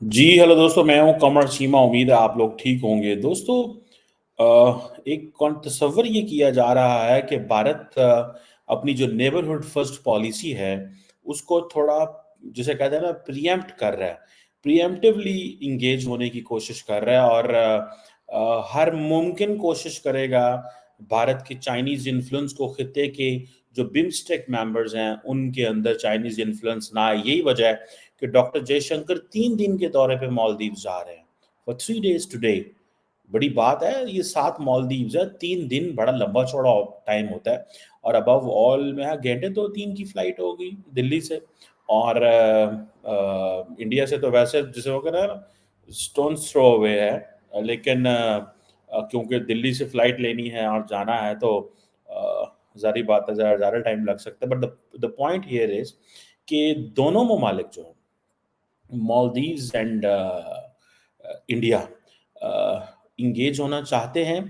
जी, hello दोस्तों, मैं हूँ कमर चीमा। उम्मीद है आप लोग ठीक होंगे। दोस्तों, एक कौन तसव्वुर ये किया जा रहा है कि भारत अपनी जो नेबरहुड फर्स्ट पॉलिसी है, उसको थोड़ा जिसे कहते हैं ना प्रीएम्प्ट कर रहा है। प्रीएम्प्टिवली एंगेज होने की कोशिश कर रहा है और हर मुमकिन कोशिश करेगा भारत के चाइनीज़ इन्फ्लुएंस को खित्ते के जो बिम्स्टेक मेंबर्स हैं, उनके अंदर चाइनीज़ इन्फ्लुएंस ना आए। यही वजह है कि डॉक्टर जयशंकर 3 दिन के दौरे पे मालदीव्स जा रहे हैं फॉर 3 डेज़ टुडे। बड़ी बात है, ये 7 मालदीव्स है, 3 दिन बड़ा लंबा-चौड़ा टाइम होता है और अबव ऑल में घंटे 2-3 की फ्लाइट होगी दिल्ली से और इंडिया से तो वैसे जिसे वो कहते हैं ना स्टोन्स थ्रो अवे है। लेकिन क्योंकि दिल्ली से फ्लाइट लेनी है और जाना है तो ज़ाहिर बात है ज़्यादा टाइम लग सकता है। But the point here is कि दोनों ममालिक जो हैं मालदीव्स एंड इंडिया इंगेज होना चाहते हैं।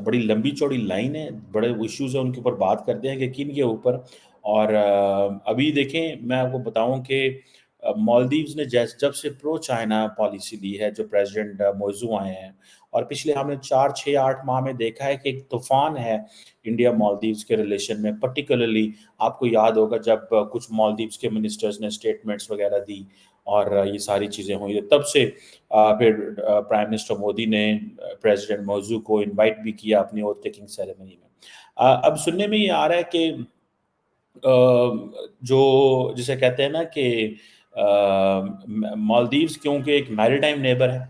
बड़ी लंबी चौड़ी लाइन है, बड़े इश्यूज है, उनके ऊपर बात करते हैं कि किन के ऊपर। और अभी देखें, मैं आपको बताऊं कि मालदीव्स ने जब से प्रो चाइना पॉलिसी ली है, जो प्रेसिडेंट मोइजू आए हैं, और पिछले हमने 4 6 8 माह में देखा है कि एक तूफान है इंडिया मालदीव्स के रिलेशन में। पर्टिकुलरली आपको याद होगा जब कुछ मालदीव्स के मिनिस्टर्स ने स्टेटमेंट्स वगैरह दी और ये सारी चीज़ें हुई। तब से फिर प्राइम मिनिस्टर मोदी ने प्रेसिडेंट मौजू को इनवाइट भी किया अपनी ओथ टेकिंग सेरेमनी में। अब सुनने में ये आ रहा है कि जो जिसे कहते हैं ना कि मालदीव्स क्योंकि एक मैरीटाइम नेबर है,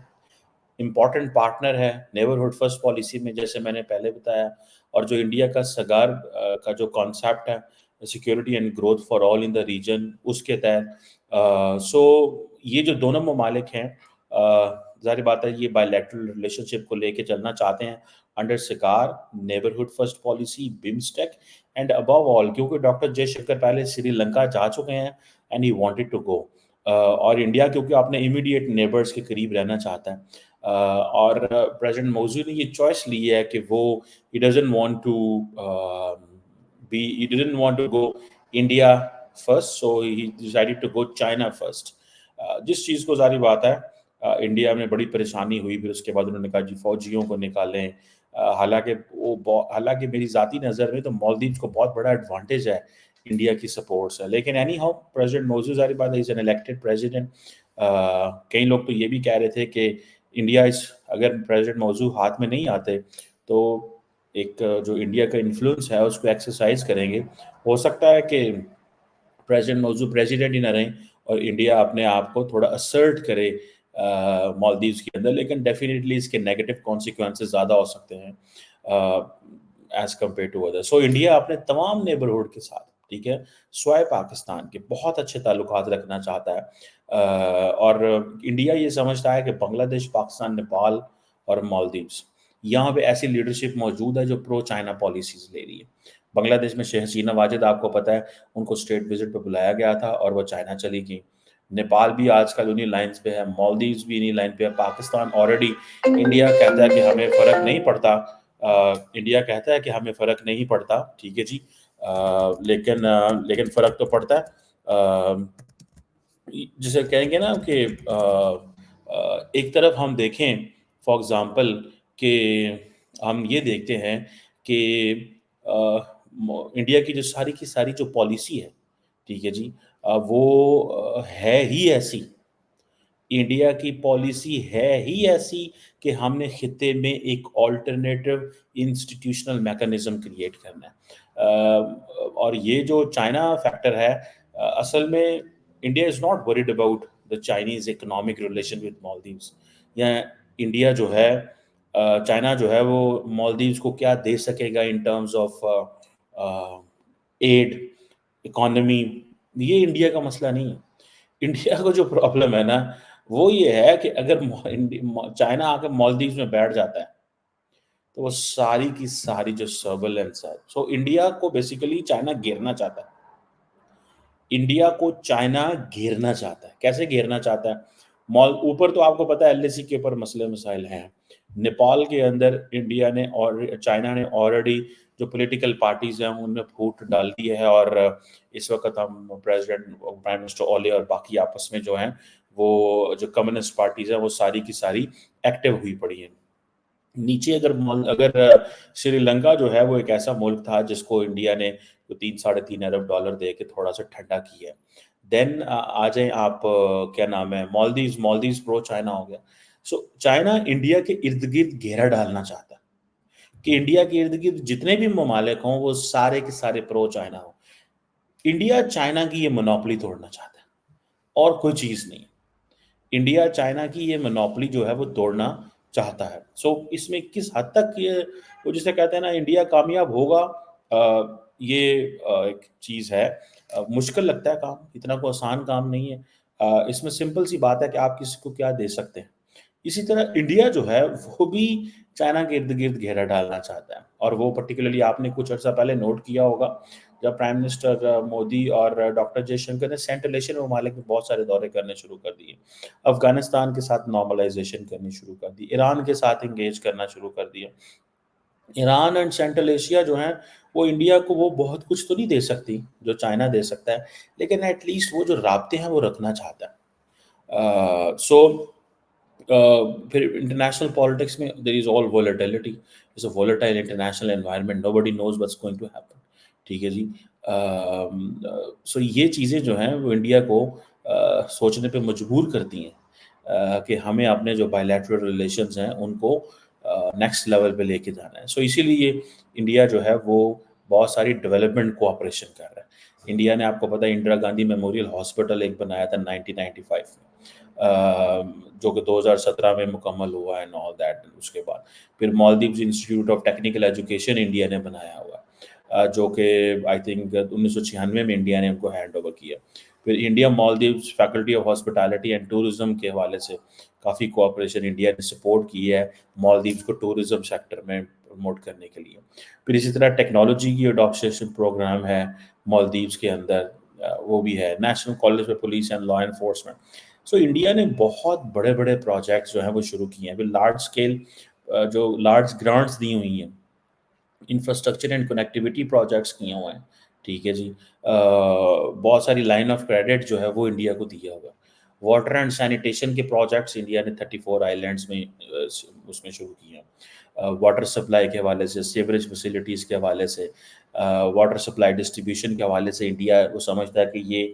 इम्पोर्टेंट पार्टनर है नेबरहुड फर्स्ट पॉलिसी में, जैसे मैंने पहले बताया। और जो इंडिया का सगार का जो कॉन्सेप्ट है, security and growth for all in the region, उसके तहत सो ये जो दोनों ममालिक हैं, जाहिर बात है ये बायलैटरल रिलेशनशिप को लेके चलना चाहते हैं अंडर सिकार neighbourhood first policy BIMSTEC. And above all क्योंकि डॉक्टर जयशंकर पहले श्रीलंका जा चुके हैं and he wanted to go, और इंडिया क्योंकि अपने इमीडिएट नेबर्स के करीब रहना चाहता है। और प्रेसिडेंट मौजू ने ये चॉइस ली है कि वो he doesn't want to he didn't want to go India first, so he decided to go China first. जिस चीज़ को जारी बात है, इंडिया में बड़ी परेशानी हुई, फिर उसके बाद उन्होंने कहा जी फौजियों को निकालें। हालांकि मेरी ज़ाती नज़र में तो मालदीव्स को बहुत बड़ा एडवांटेज है इंडिया की सपोर्ट से। लेकिन एनी हाउ प्रेसिडेंट मौजूद जारी बात है, इज़ एन इलेक्टेड प्रेसिडेंट। कई लोग तो ये भी कह रहे थे कि इंडिया इस अगर प्रेसिडेंट मौजूद हाथ में नहीं आते तो एक जो इंडिया का इन्फ्लुएंस है उसको एक्सरसाइज करेंगे। हो सकता है कि प्रेसिडेंट मौजूद प्रेसिडेंट ही ना रहें और इंडिया अपने आप को थोड़ा असर्ट करे मालदीव्स के अंदर। लेकिन डेफिनेटली इसके नेगेटिव कॉन्सिक्वेंसेस ज़्यादा हो सकते हैं as compare to other. So India अपने तमाम नेबरहुड के साथ, ठीक है, स्वाय पाकिस्तान के बहुत अच्छे ताल्लुकात रखना चाहता है। और इंडिया ये समझता है कि बांग्लादेश, पाकिस्तान, नेपाल और मालदीव्स, यहाँ पे ऐसी लीडरशिप मौजूद है जो प्रो चाइना पॉलिसीज ले रही है। बांग्लादेश में शेख हसीना वाजिद आपको पता है, उनको स्टेट विजिट पे बुलाया गया था और वो चाइना चली गई। नेपाल भी आजकल उन्हीं लाइन्स पे है, मालदीव्स भी इन्हीं लाइन पे है, पाकिस्तान ऑलरेडी। इंडिया कहता है कि हमें फ़र्क नहीं पड़ता, इंडिया कहता है कि हमें फ़र्क नहीं पड़ता, ठीक है जी। लेकिन फ़र्क तो पड़ता है। जिसे कहेंगे ना कि एक तरफ हम देखें फॉर एग्ज़ाम्पल कि हम ये देखते हैं कि इंडिया की जो सारी की सारी जो पॉलिसी है, ठीक है जी, वो है ही ऐसी, इंडिया की पॉलिसी है ही ऐसी कि हमने खित्ते में एक ऑल्टरनेटिव इंस्टीट्यूशनल मैकेनिज्म क्रिएट करना है। और ये जो चाइना फैक्टर है, असल में India is not worried about the Chinese economic relation with Maldives, या इंडिया जो है चाइना जो है वो मालदीव्स को क्या दे सकेगा in terms of aid, economy, ये इंडिया का मसला नहीं है। इंडिया को जो प्रॉब्लम है ना, वो ये है कि अगर चाइना आकर मालदीव्स में बैठ जाता है तो वो सारी की सारी जो सर्वेलेंस है, सो इंडिया को बेसिकली चाइना घेरना चाहता है। इंडिया को चाइना घेरना चाहता है। कैसे घेरना चाहता है? मॉल ऊपर तो आपको पता है एलएसी के ऊपर मसले मसाइल हैं। नेपाल के अंदर इंडिया ने और चाइना ने ऑलरेडी जो पॉलिटिकल पार्टीज़ हैं उनमें फूट डाल दी है और इस वक़्त हम प्रेज़िडेंट, प्राइम मिनिस्टर ओली और बाकी आपस में जो हैं वो जो कम्युनिस्ट पार्टीज है वो सारी की सारी एक्टिव हुई पड़ी हैं। नीचे अगर श्रीलंका जो है वो एक ऐसा मुल्क था जिसको इंडिया ने 3-3.5 अरब डॉलर दे के थोड़ा सा ठंडा किया है। देन आ जाए आप, क्या नाम है, मालदीव्स। मालदीव्स प्रो चाइना हो गया। सो चाइना इंडिया के इर्द गिर्द घेरा डालना चाहता है कि इंडिया के इर्द गिर्द जितने भी ममालिक हों वो सारे के सारे प्रो चाइना हो। इंडिया चाइना की ये मोनोपोली तोड़ना चाहता है, और कोई चीज नहीं। इंडिया चाइना की ये मोनोपोली जो है वो तोड़ना चाहता है। सो इसमें किस हद तक ये, वो जिसे कहते हैं ना, इंडिया कामयाब होगा, ये एक चीज़ है। मुश्किल लगता है काम, इतना कोई आसान काम नहीं है। इसमें सिंपल सी बात है कि आप किसी को क्या दे सकते हैं। इसी तरह इंडिया जो है वो भी चाइना के इर्द गिर्द घेरा डालना चाहता है, और वो पर्टिकुलरली आपने कुछ अर्सा पहले नोट किया होगा जब प्राइम मिनिस्टर मोदी और डॉक्टर जयशंकर ने सेंट्रल एशियन ममालिक में बहुत सारे दौरे करने शुरू कर दिए। अफगानिस्तान के साथ नॉर्मलाइजेशन करनी शुरू कर दी, ईरान के साथ इंगेज करना शुरू कर दिया। ईरान एंड सेंट्रल एशिया जो है वो इंडिया को वो बहुत कुछ तो नहीं दे सकती जो चाइना दे सकता है, लेकिन एटलीस्ट वो जो राब्ते हैं वो रखना चाहता है। फिर इंटरनेशनल पॉलिटिक्स में there is all volatility. It's a volatile international environment, nobody knows what's going to happen. ठीक है जी। सो ये चीज़ें जो हैं वो इंडिया को सोचने पे मजबूर करती हैं कि हमें अपने जो बायलैटरल रिलेशंस हैं उनको नेक्स्ट लेवल पे लेके जाना है। सो इसीलिए इंडिया जो है वो बहुत सारी डेवलपमेंट कोऑपरेशन कर रहा है। इंडिया ने, आपको पता है, इंदिरा गांधी मेमोरियल हॉस्पिटल एक बनाया था 1995 में, जो कि 2017 में मुकम्मल हुआ है, एंड ऑल दैट। उसके बाद फिर Maldives institute of technical education India ने बनाया हुआ है, जो कि आई थिंक 1996 में इंडिया ने उनको हैंड ओवर किया। फिर India Maldives faculty of hospitality and tourism के हवाले से काफ़ी कोऑपरेशन इंडिया ने सपोर्ट की है मालदीव्स को टूरिज्म सेक्टर में प्रमोट करने के लिए। फिर इसी तरह टेक्नोलॉजी की अडॉप्शन प्रोग्राम है मालदीव्स के अंदर, वो भी है। National college of police and law enforcement. So India ने बहुत बड़े बड़े प्रोजेक्ट्स जो हैं वो शुरू किए हैं। फिर लार्ज स्केल जो लार्ज ग्रांट्स दी हुई हैं, इंफ्रास्ट्रक्चर एंड कनेक्टिविटी प्रोजेक्ट्स किए हुए हैं। ठीक है जी। बहुत सारी लाइन ऑफ क्रेडिट जो है वो इंडिया को दिया हुआ है। वाटर एंड सैनिटेशन के प्रोजेक्ट्स इंडिया ने 34 आइलैंड्स में उसमें शुरू किए हैं। वाटर सप्लाई के हवाले से, सीवरेज फैसिलिटीज़ के हवाले से, वाटर सप्लाई डिस्ट्रीब्यूशन के हवाले से इंडिया वो समझता है कि ये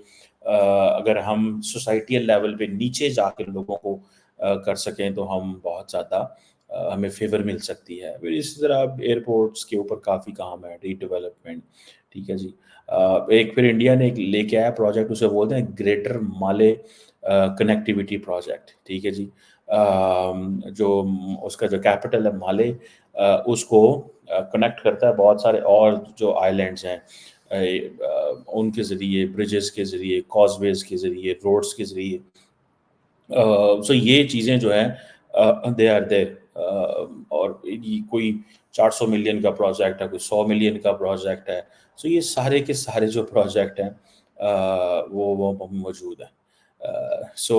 अगर हम सोसाइटियल लेवल पे नीचे जाकर लोगों को कर सकें तो हम बहुत ज़्यादा हमें फेवर मिल सकती है। फिर इसी तरह एयरपोर्ट्स के ऊपर काफ़ी काम है, रीडेवलपमेंट। ठीक है जी। एक फिर इंडिया ने एक लेके आया प्रोजेक्ट, उसे बोलते हैं ग्रेटर माले कनेक्टिविटी प्रोजेक्ट। ठीक है जी। जो उसका जो कैपिटल है माले, उसको कनेक्ट करता है बहुत सारे और जो आइलैंड्स हैं, उनके ज़रिए, ब्रिजेस के ज़रिए, कॉजवेज के ज़रिए, रोड्स के ज़रिए। सो ये चीज़ें जो हैं दे आर देयर। और ये कोई 400 मिलियन का प्रोजेक्ट है, कोई 100 मिलियन का प्रोजेक्ट है। सो ये सारे के सारे जो प्रोजेक्ट हैं वो मौजूद है। So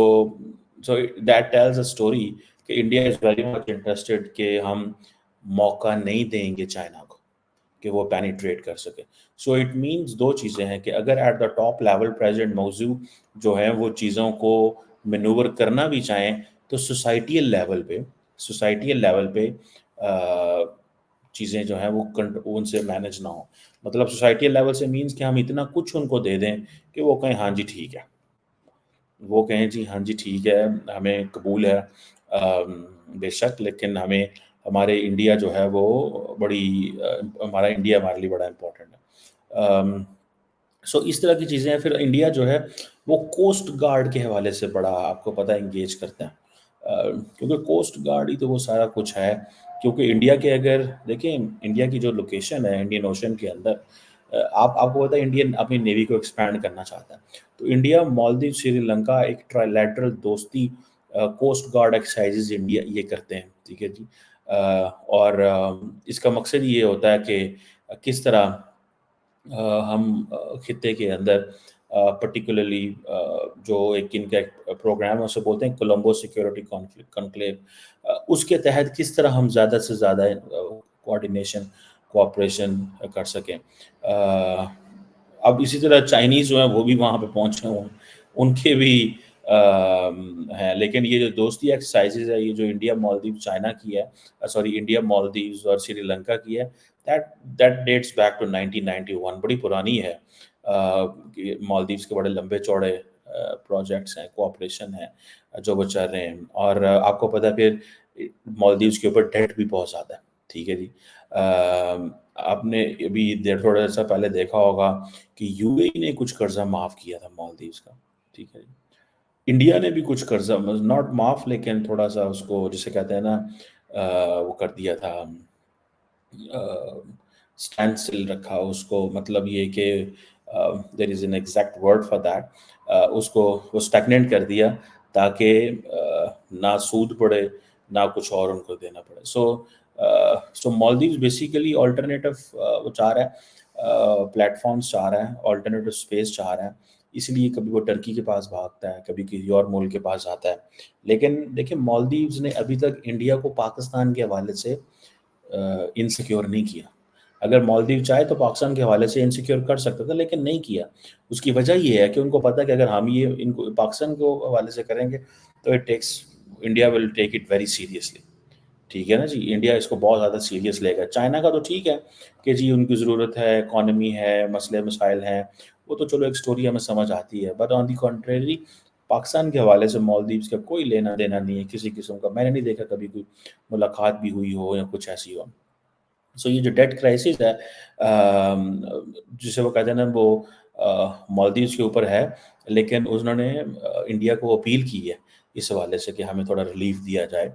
that tells a story कि India is very much interested कि हम मौका नहीं देंगे चाइना को कि वो पेनिट्रेट कर सके। सो इट मीन्स दो चीज़ें हैं कि अगर at the top level president मौजूद जो है वो चीज़ों को मैनूवर करना भी चाहें तो सोसाइटियल लेवल पे चीज़ें जो हैं वो उनसे मैनेज ना हो। मतलब सोसाइटियल लेवल से मीन्स कि हम इतना कुछ उनको दे दें कि वो कहें हाँ जी ठीक है, वो कहें जी हाँ जी ठीक है, हमें कबूल है, बेशक, लेकिन हमें हमारे इंडिया जो है वो बड़ी हमारा इंडिया हमारे लिए बड़ा इम्पोर्टेंट है। सो इस तरह की चीज़ें हैं। फिर इंडिया जो है वो कोस्ट गार्ड के हवाले से बड़ा, आपको पता है, इंगेज करता है। क्योंकि कोस्ट गार्ड ही तो वो सारा कुछ है। क्योंकि इंडिया के, अगर देखें इंडिया की जो लोकेशन है इंडियन ओशन के अंदर, आपको पता है इंडियन अपनी नेवी को एक्सपैंड करना चाहता है। तो इंडिया, मालदीव, श्रीलंका एक ट्राइलैटरल दोस्ती कोस्ट गार्ड एक्सरसाइजेज इंडिया ये करते हैं। ठीक है जी। और इसका मकसद ये होता है कि किस तरह हम खित्ते के अंदर पर्टिकुलरली जो एक इनका प्रोग्राम है उसे बोलते हैं कोलंबो सिक्योरिटी कॉन्क्लेव, उसके तहत किस तरह हम ज़्यादा से ज़्यादा कोऑर्डिनेशन, कोऑपरेशन कर सकें। अब इसी तरह चाइनीज़ जो हैं वो भी वहाँ पे पहुँचे हुए हैं। उनके भी है। लेकिन ये जो दोस्ती एक्सरसाइजेज है, ये जो इंडिया मालदीव चाइना की है, सॉरी इंडिया मालदीव्स और श्रीलंका की है, that that dates back to 1991, बड़ी पुरानी है। मालदीव्स के बड़े लंबे चौड़े प्रोजेक्ट्स हैं, कोऑपरेशन है जो वो चल रहे हैं। और आपको पता है फिर मालदीव्स के ऊपर डेट भी बहुत ज़्यादा है, ठीक है जी। आपने अभी थोड़ा सा पहले देखा होगा कि यूएई ने कुछ कर्जा माफ़ किया था मालदीव्स का, ठीक है जी। इंडिया ने भी कुछ कर्जा नॉट माफ़, लेकिन थोड़ा सा उसको जिसे कहते हैं ना, वो कर दिया था, स्टैंड स्टिल रखा उसको, मतलब ये कि there is an exact word for that, उसको वो स्टैग्नेंट कर दिया ताकि ना सूद पड़े ना कुछ और उनको देना पड़े। सो मालदीव्स बेसिकली ऑल्टरनेटिव वो चाह रहा है, प्लेटफॉर्म्स चाह रहा है, ऑल्टरनेटिव स्पेस चाह रहा है, इसलिए कभी वो टर्की के पास भागता है, कभी किसी और मुल्क के पास जाता है। लेकिन देखिए मालदीव्स ने अभी तक इंडिया को पाकिस्तान के हवाले से इनसिक्योर नहीं किया। अगर मालदीव चाहे तो पाकिस्तान के हवाले से इनसिक्योर कर सकता था, लेकिन नहीं किया। उसकी वजह ये है कि उनको पता है कि अगर हम ये इनको पाकिस्तान को हवाले से करेंगे तो India will take it very seriously, ठीक है ना जी। इंडिया इसको बहुत ज़्यादा सीरियस लेगा। चाइना का तो ठीक है कि जी उनकी ज़रूरत है, इकॉनमी है, मसले मसाइल हैं, वो तो चलो एक स्टोरी हमें समझ आती है। But on the contrary Pakistan के हवाले से मालदीव्स का कोई लेना देना नहीं है किसी किस्म का। मैंने नहीं देखा कभी कोई मुलाकात भी हुई हो या कुछ ऐसी हो। सो ये जो डेट क्राइसिस है, जिसे वो कहते हैं ना, वो मालदीव्स के ऊपर है, लेकिन उन्होंने इंडिया को अपील की है इस हवाले से कि हमें थोड़ा रिलीफ दिया जाए।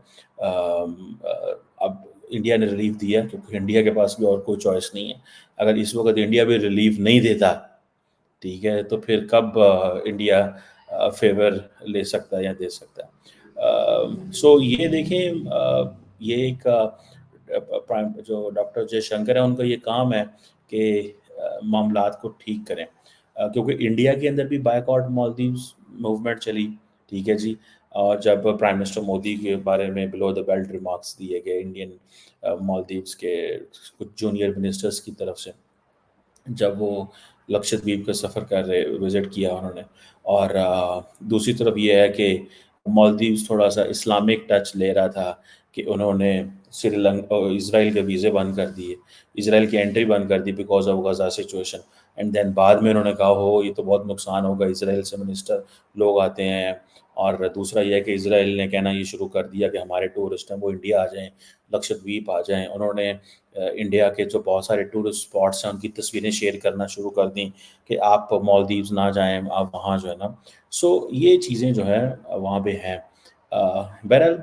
अब इंडिया ने रिलीफ दिया क्योंकि इंडिया के पास भी और कोई चॉइस नहीं है। अगर इस वक्त इंडिया भी रिलीफ नहीं देता, ठीक है, तो फिर कब इंडिया फेवर ले सकता है या दे सकता है। सो ये देखें, ये एक प्राइम जो डॉक्टर जयशंकर है उनका ये काम है कि मामलात को ठीक करें, क्योंकि इंडिया के अंदर भी बायकॉट मालदीव्स मूवमेंट चली, ठीक है जी। और जब प्राइम मिनिस्टर मोदी के बारे में बिलो द बेल्ट रिमार्क्स दिए गए इंडियन मालदीव्स के कुछ जूनियर मिनिस्टर्स की तरफ से, जब वो लक्षद्वीप का सफ़र कर रहे विज़िट किया उन्होंने। और दूसरी तरफ ये है कि मालदीव्स थोड़ा-सा इस्लामिक टच ले रहा था कि उन्होंने इज़राइल के वीज़े बंद कर दिए, इज़राइल की एंट्री बंद कर दी because of Gaza situation. And then बाद में उन्होंने कहा हो ये तो बहुत नुकसान होगा, इज़राइल से मिनिस्टर लोग आते हैं। और दूसरा ये है कि इज़राइल ने कहना ये शुरू कर दिया कि हमारे टूरिस्ट हैं वो इंडिया आ जाएँ, लक्षद्वीप आ जाएँ। उन्होंने इंडिया के जो बहुत सारे टूरिस्ट स्पॉट्स हैं उनकी तस्वीरें शेयर करना शुरू कर दी कि आप मालदीव्स ना जाएं, आप वहाँ जो है ना। सो ये चीज़ें जो है वहाँ पे हैं। बहरहाल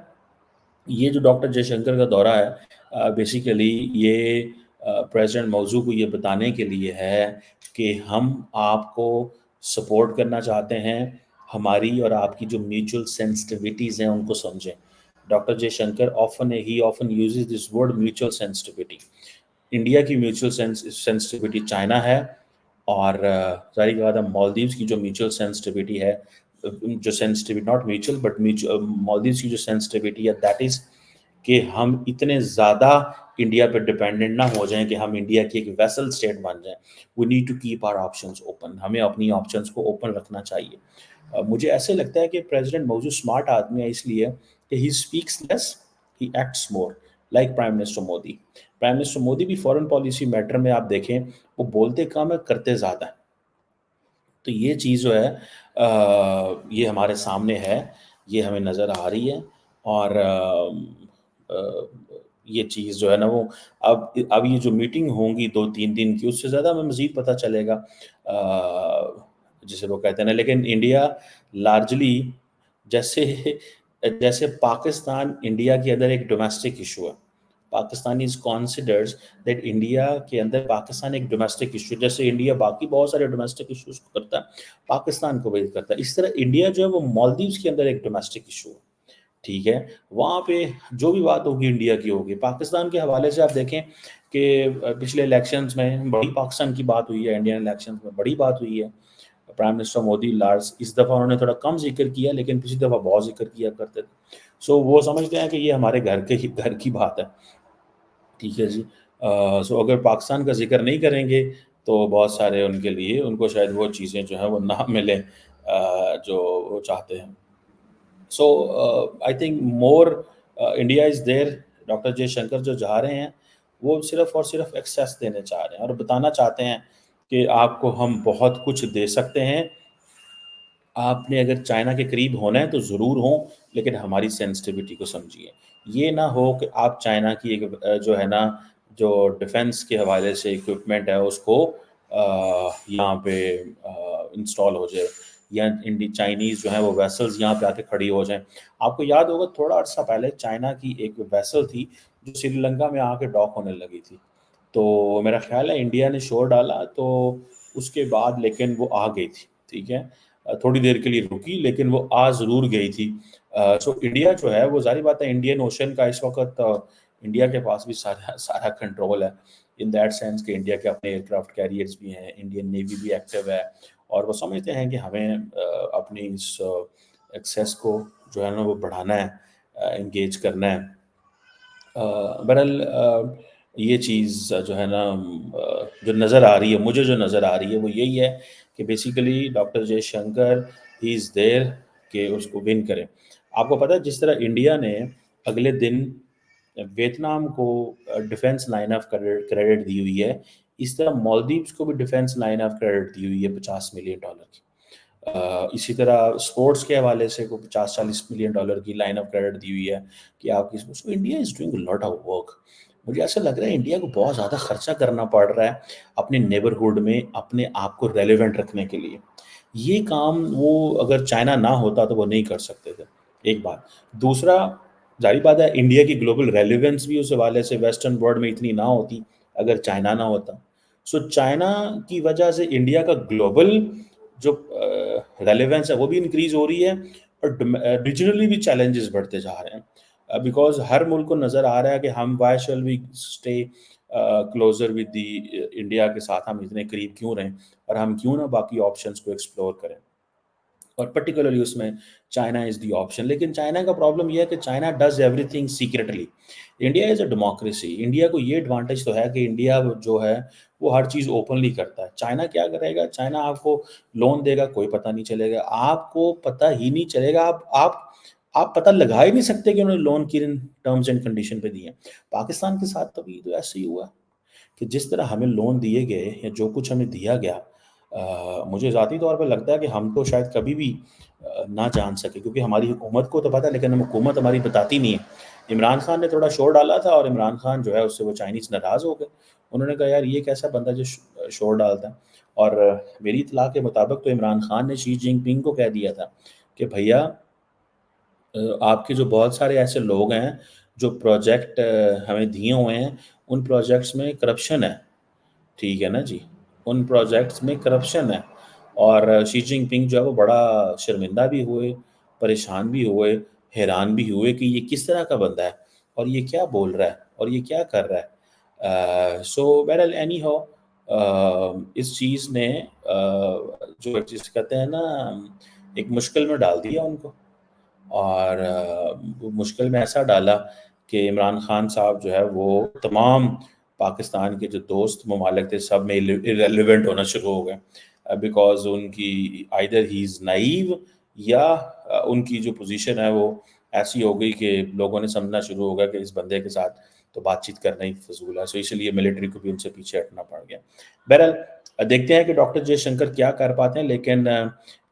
ये जो डॉक्टर जयशंकर का दौरा है, बेसिकली ये प्रेसिडेंट मौजू को ये बताने के लिए है कि हम आपको सपोर्ट करना चाहते हैं, हमारी और आपकी जो म्यूचुअल सेंसिटिविटीज़ हैं उनको समझें। Doctor Jaishankar often uses this word mutual sensitivity. India की म्यूचुअल सेंसिटिविटी चाइना है, और ज़ाहिर सी बात है मालदीव्स की जो म्यूचुअल सेंसिटिविटी है, जो sensitivity not mutual but mutual Maldives की जो सेंसिटिविटी है दैट इज़ कि हम इतने ज़्यादा इंडिया पे डिपेंडेंट ना हो जाएं कि हम इंडिया की एक वेसल स्टेट बन जाएं। We need to keep our options open, हमें अपनी ऑप्शंस को ओपन रखना चाहिए। मुझे ऐसे लगता है कि प्रेसिडेंट मौजूद स्मार्ट आदमी है इसलिए कि he speaks less, he acts more, like prime minister Modi. Prime minister Modi भी फॉरेन पॉलिसी मैटर में आप देखें, वो बोलते कम है, करते ज़्यादा है। तो ये चीज़ जो है ये हमारे सामने है, ये हमें नज़र आ रही है। और ये चीज़ जो है ना वो अब ये जो मीटिंग होंगी 2-3 दिन की, उससे ज़्यादा हमें मज़ीद पता चलेगा, जिसे वो कहते हैं ना। लेकिन इंडिया लार्जली जैसे जैसे पाकिस्तान इंडिया के अंदर एक डोमेस्टिक इशू है। पाकिस्तान इज़ कॉन्सिडर्स दैट इंडिया के अंदर पाकिस्तान एक डोमेस्टिक इशू, जैसे इंडिया बाकी बहुत सारे डोमेस्टिक इश्यूज़ को करता है, पाकिस्तान को भी करता है। इस तरह इंडिया जो है वो मालदीव्स के अंदर एक डोमेस्टिक इशू है, ठीक है? वहाँ पे जो भी बात होगी इंडिया की होगी। पाकिस्तान के हवाले से आप देखें कि पिछले इलेक्शंस में बड़ी पाकिस्तान की बात हुई है, इंडियन इलेक्शंस में बड़ी बात हुई है। प्राइम मिनिस्टर मोदी लार्ज इस दफ़ा उन्होंने थोड़ा कम ज़िक्र किया, लेकिन पिछली दफ़ा बहुत ज़िक्र किया करते थे। सो वो समझते हैं कि ये हमारे घर की बात है, ठीक है जी। सो अगर पाकिस्तान का ज़िक्र नहीं करेंगे, तो बहुत सारे उनके लिए उनको शायद वो चीज़ें जो हैं वो ना मिलें, जो वो चाहते हैं। So I think more India is there. Doctor Jaishankar जो जा रहे हैं, वो सिर्फ़ और सिर्फ़ एक्सेस देने चाह रहे हैं और बताना चाहते हैं कि आपको हम बहुत कुछ दे सकते हैं। आपने अगर चाइना के करीब होना है तो ज़रूर हों, लेकिन हमारी सेंसिटिविटी को समझिए। ये ना हो कि आप चाइना की एक जो है ना, जो डिफेंस के हवाले से इक्विपमेंट है उसको यहाँ पे इंस्टॉल हो जाए, या इंडी चाइनीज़ जो है वो वेसल्स यहाँ पे आके खड़ी हो जाएँ। आपको याद होगा थोड़ा अर्सा पहले चाइना की एक वेसल थी जो श्रीलंका में आके डॉक होने लगी थी। तो मेरा ख़्याल है इंडिया ने शोर डाला तो उसके बाद लेकिन वो आ गई थी, ठीक है? थोड़ी देर के लिए रुकी लेकिन वो आ ज़रूर गई थी। सो इंडिया जो है वो ज़ाहिर बात है इंडियन ओशन का इस वक़्त इंडिया के पास भी सारा सारा कंट्रोल है। इन दैट सेंस कि इंडिया के अपने एयरक्राफ्ट कैरियर्स भी हैं, इंडियन नेवी भी एक्टिव है और वो समझते हैं कि हमें अपनी इस एक्सेस को जो है ना वो बढ़ाना है, एंगेज करना है। बहरहाल ये चीज़ जो है ना जो नज़र आ रही है, मुझे जो नज़र आ रही है वो यही है कि basically doctor Jaishankar he is there कि उसको विन करें। आपको पता है जिस तरह इंडिया ने अगले दिन वियतनाम को डिफेंस लाइन ऑफ क्रेडिट दी हुई है, इस तरह मालदीव्स को भी डिफेंस लाइन ऑफ क्रेडिट दी हुई है $50 मिलियन की। इसी तरह स्पोर्ट्स के हवाले से को 50-40 मिलियन डॉलर की लाइन ऑफ क्रेडिट दी हुई है कि आप किस so India is doing a lot of work. मुझे ऐसा लग रहा है इंडिया को बहुत ज़्यादा खर्चा करना पड़ रहा है अपने नेबरहुड में अपने आप को रेलेवेंट रखने के लिए। ये काम वो अगर चाइना ना होता तो वो नहीं कर सकते थे, एक बात। दूसरा, ज़ाहिर बात है इंडिया की ग्लोबल रेलेवेंस भी उस हवाले से वेस्टर्न वर्ल्ड में इतनी ना होती अगर चाइना ना होता। सो चाइना की वजह से इंडिया का ग्लोबल जो रेलेवेंस है वो भी इंक्रीज़ हो रही है और रीजनली भी चैलेंजेस बढ़ते जा रहे हैं बिकॉज़ हर मुल्क को नज़र आ रहा है कि हम why shall we stay closer with the India के साथ हम इतने करीब क्यों रहें और हम क्यों ना बाकी ऑप्शंस को एक्सप्लोर करें। और पर्टिकुलरली उसमें चाइना इज़ द ऑप्शन। लेकिन चाइना का प्रॉब्लम ये है कि China does everything secretly. India is a democracy. India को ये एडवांटेज तो है कि इंडिया जो है वो हर चीज़ ओपनली करता है। चाइना क्या करेगा? चाइना आपको लोन देगा, कोई पता नहीं चलेगा। आपको पता ही नहीं चलेगा, आप पता लगा ही नहीं सकते कि उन्होंने लोन किन टर्म्स एंड कंडीशन पे दिए हैं। पाकिस्तान के साथ तो अभी तो ऐसे ही हुआ कि जिस तरह हमें लोन दिए गए या जो कुछ हमें दिया गया, मुझे ज़ाती तौर पे लगता है कि हम तो शायद कभी भी ना जान सके क्योंकि हमारी हुकूमत को तो पता है लेकिन हम हुकूमत हमारी बताती नहीं है। इमरान खान ने थोड़ा शोर डाला था और इमरान खान जो है उससे वो चाइनीज़ नाराज़ हो गए। उन्होंने कहा यार ये कैसा बंदा जो शोर डालता है। और मेरी इत्तला के मुताबिक तो इमरान खान ने शी जिनपिंग को कह दिया था कि भैया आपके जो बहुत सारे ऐसे लोग हैं जो प्रोजेक्ट हमें दिए हुए हैं, उन प्रोजेक्ट्स में करप्शन है। ठीक है ना जी? उन प्रोजेक्ट्स में करप्शन है और शी जिनपिंग जो है वो बड़ा शर्मिंदा भी हुए, परेशान भी हुए, हैरान भी हुए कि ये किस तरह का बंदा है और ये क्या बोल रहा है और ये क्या कर रहा है। सो बहरहाल एनी हाउ इस चीज़ ने जो जिसे कहते हैं ना एक मुश्किल में डाल दिया उनको। और वो मुश्किल में ऐसा डाला कि इमरान खान साहब जो है वो तमाम पाकिस्तान के जो दोस्त ममालिक थे सब में इरेलीवेंट होना शुरू हो गए बिकॉज़ उनकी आइदर ही इज़ नाइव या उनकी जो पोजीशन है वो ऐसी हो गई कि लोगों ने समझना शुरू हो गया कि इस बंदे के साथ तो बातचीत करना ही फ़िज़ूल है। सो इसलिए मिलिट्री को भी उनसे पीछे हटना पड़ गया। बहरहाल देखते हैं कि डॉक्टर जयशंकर क्या कर पाते हैं लेकिन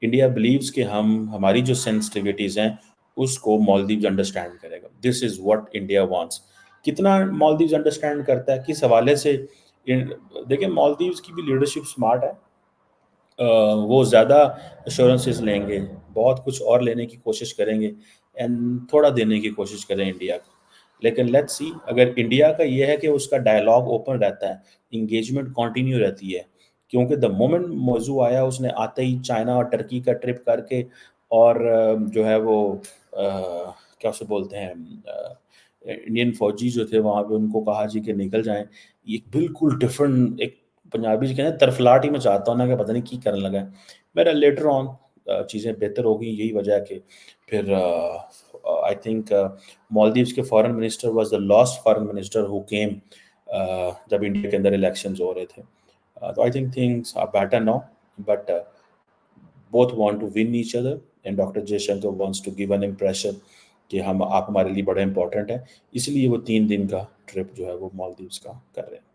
इंडिया बिलीव्स कि हम हमारी जो सेंसिटिविटीज़ हैं उसको मालदीव्स अंडरस्टैंड करेगा। This is what India wants. कितना मालदीव्स अंडरस्टैंड करता है, किस हवाले से इन देखिए मालदीव्स की भी लीडरशिप स्मार्ट है। वो ज़्यादा एश्योरेंसेस लेंगे, बहुत कुछ और लेने की कोशिश करेंगे एंड थोड़ा देने की कोशिश करें इंडिया को। लेकिन लेट्स सी अगर इंडिया का ये है कि उसका डायलॉग ओपन रहता है, एंगेजमेंट कंटिन्यू रहती है, क्योंकि द मोमेंट मौज़ू आया उसने आते ही चाइना और टर्की का ट्रिप करके और जो है वो क्या उसे बोलते हैं इंडियन फ़ौजी जो थे वहाँ पे उनको कहा जी कि निकल जाएँ। ये बिल्कुल डिफरेंट एक पंजाबी जी कहते हैं तरफलाट ही मचाता हूँ ना कि पता नहीं की करने लगा है। बहरहाल लेटर ऑन चीज़ें बेहतर हो गई यही वजह है कि फिर आई थिंक मालदीव्स के foreign minister was the last foreign minister who came जब इंडिया के अंदर इलेक्शंस हो रहे थे। तो I think things are better now but both want to win each other and doctor Jaishankar wants to give an impression कि हम आप हमारे लिए बड़े इंपॉर्टेंट हैं, इसलिए वो 3 दिन का ट्रिप जो है वो मालदीव्स का कर रहे हैं।